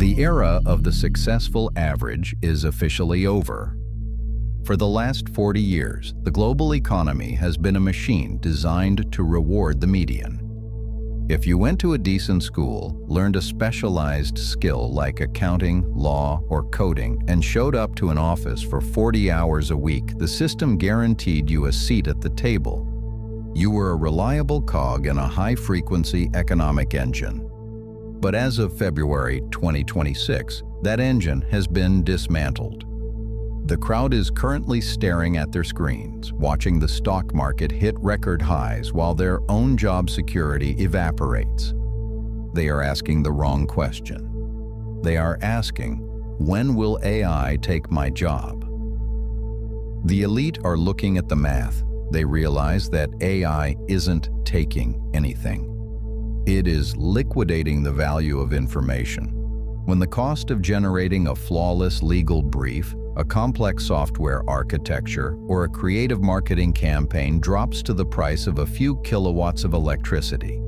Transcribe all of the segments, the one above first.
The era of the successful average is officially over. For the last 40 years, the global economy has been a machine designed to reward the median. If you went to a decent school, learned a specialized skill like accounting, law, or coding, and showed up to an office for 40 hours a week, the system guaranteed you a seat at the table. You were a reliable cog in a high-frequency economic engine. But as of February 2026, that engine has been dismantled. The crowd is currently staring at their screens, watching the stock market hit record highs while their own job security evaporates. They are asking the wrong question. They are asking, when will AI take my job? The elite are looking at the math. They realize that AI isn't taking anything. It is liquidating the value of information. When the cost of generating a flawless legal brief, a complex software architecture, or a creative marketing campaign drops to the price of a few kilowatts of electricity,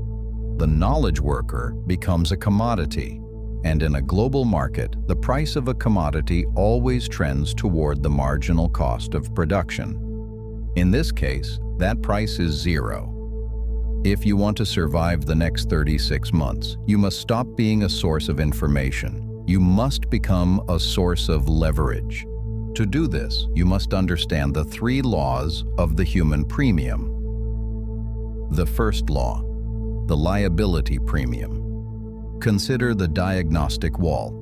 the knowledge worker becomes a commodity. And in a global market, the price of a commodity always trends toward the marginal cost of production. In this case, that price is zero. If you want to survive the next 36 months, you must stop being a source of information. You must become a source of leverage. To do this, you must understand the 3 laws of the human premium. The first law, the liability premium. Consider the diagnostic wall.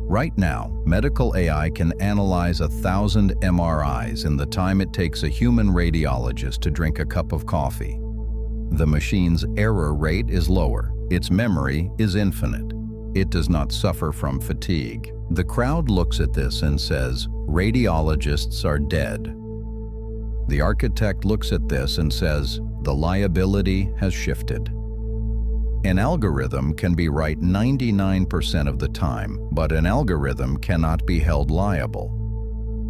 Right now, medical AI can analyze 1,000 MRIs in the time it takes a human radiologist to drink a cup of coffee. The machine's error rate is lower. Its memory is infinite. It does not suffer from fatigue. The crowd looks at this and says, radiologists are dead. The architect looks at this and says, the liability has shifted. An algorithm can be right 99% of the time, but an algorithm cannot be held liable.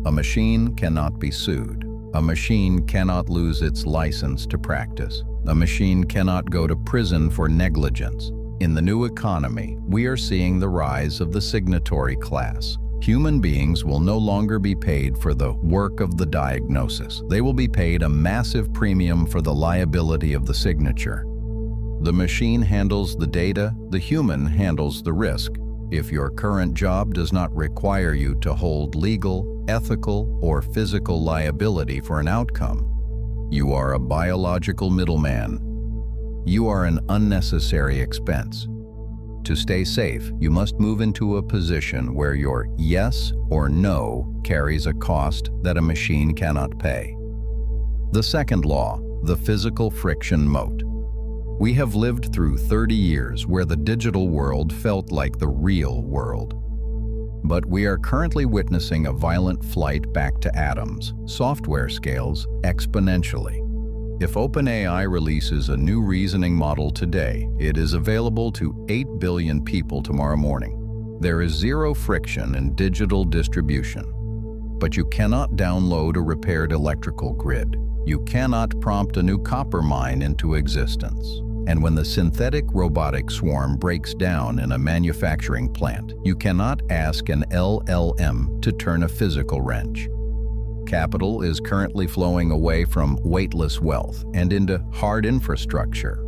A machine cannot be sued. A machine cannot lose its license to practice. A machine cannot go to prison for negligence. In the new economy, we are seeing the rise of the signatory class. Human beings will no longer be paid for the work of the diagnosis. They will be paid a massive premium for the liability of the signature. The machine handles the data, the human handles the risk. If your current job does not require you to hold legal, ethical, or physical liability for an outcome, you are a biological middleman. You are an unnecessary expense. To stay safe, you must move into a position where your yes or no carries a cost that a machine cannot pay. The second law, the physical friction moat. We have lived through 30 years where the digital world felt like the real world. But we are currently witnessing a violent flight back to atoms. Software scales exponentially. If OpenAI releases a new reasoning model today, it is available to 8 billion people tomorrow morning. There is zero friction in digital distribution. But you cannot download a repaired electrical grid. You cannot prompt a new copper mine into existence. And when the synthetic robotic swarm breaks down in a manufacturing plant, you cannot ask an LLM to turn a physical wrench. Capital is currently flowing away from weightless wealth and into hard infrastructure.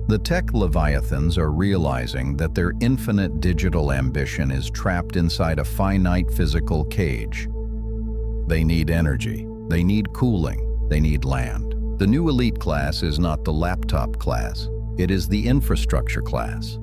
The tech leviathans are realizing that their infinite digital ambition is trapped inside a finite physical cage. They need energy, they need cooling, they need land. The new elite class is not the laptop class, it is the infrastructure class.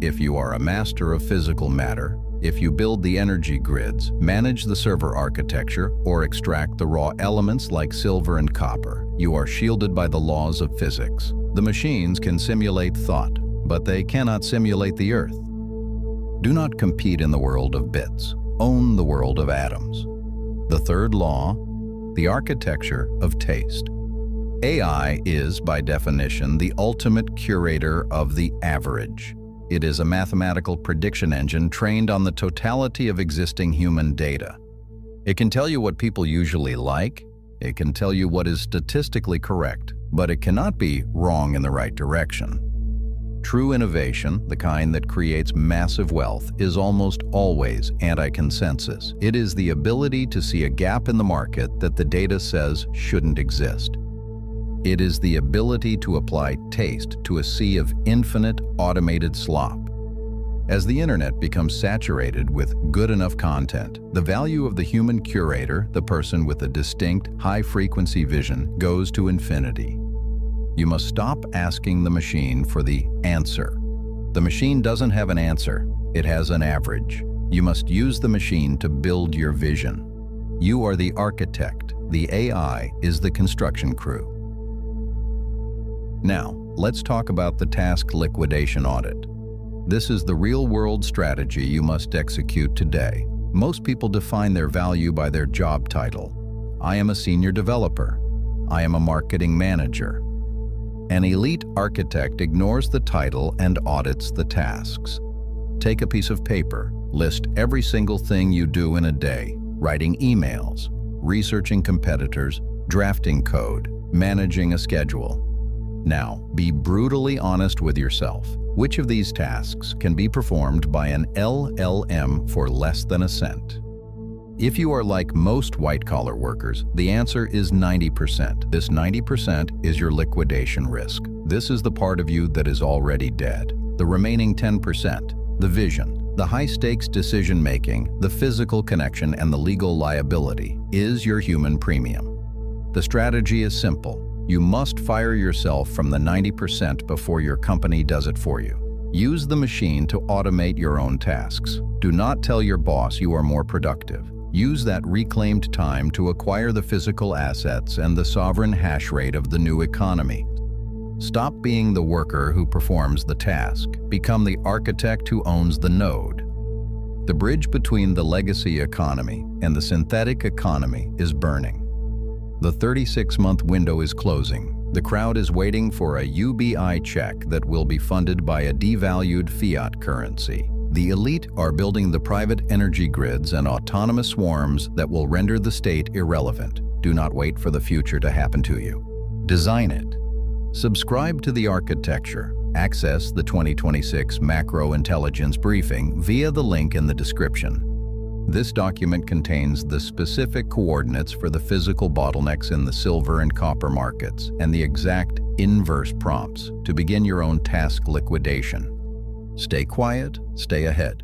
If you are a master of physical matter, if you build the energy grids, manage the server architecture, or extract the raw elements like silver and copper, you are shielded by the laws of physics. The machines can simulate thought, but they cannot simulate the earth. Do not compete in the world of bits. Own the world of atoms. The third law, the architecture of taste. AI is, by definition, the ultimate curator of the average. It is a mathematical prediction engine trained on the totality of existing human data. It can tell you what people usually like, it can tell you what is statistically correct, but it cannot be wrong in the right direction. True innovation, the kind that creates massive wealth, is almost always anti-consensus. It is the ability to see a gap in the market that the data says shouldn't exist. It is the ability to apply taste to a sea of infinite automated slop. As the internet becomes saturated with good enough content, the value of the human curator, the person with a distinct, high-frequency vision, goes to infinity. You must stop asking the machine for the answer. The machine doesn't have an answer, it has an average. You must use the machine to build your vision. You are the architect, the AI is the construction crew. Now, let's talk about the task liquidation audit. This is the real-world strategy you must execute today. Most people define their value by their job title. I am a senior developer. I am a marketing manager. An elite architect ignores the title and audits the tasks. Take a piece of paper, list every single thing you do in a day, writing emails, researching competitors, drafting code, managing a schedule. Now, be brutally honest with yourself. Which of these tasks can be performed by an LLM for less than a cent? If you are like most white-collar workers, the answer is 90%. This 90% is your liquidation risk. This is the part of you that is already dead. The remaining 10%, the vision, the high-stakes decision-making, the physical connection, and the legal liability, is your human premium. The strategy is simple. You must fire yourself from the 90% before your company does it for you. Use the machine to automate your own tasks. Do not tell your boss you are more productive. Use that reclaimed time to acquire the physical assets and the sovereign hash rate of the new economy. Stop being the worker who performs the task. Become the architect who owns the node. The bridge between the legacy economy and the synthetic economy is burning. The 36-month window is closing. The crowd is waiting for a UBI check that will be funded by a devalued fiat currency. The elite are building the private energy grids and autonomous swarms that will render the state irrelevant. Do not wait for the future to happen to you. Design it. Subscribe to the architecture. Access the 2026 Macro Intelligence Briefing via the link in the description. This document contains the specific coordinates for the physical bottlenecks in the silver and copper markets and the exact inverse prompts to begin your own task liquidation. Stay quiet, stay ahead.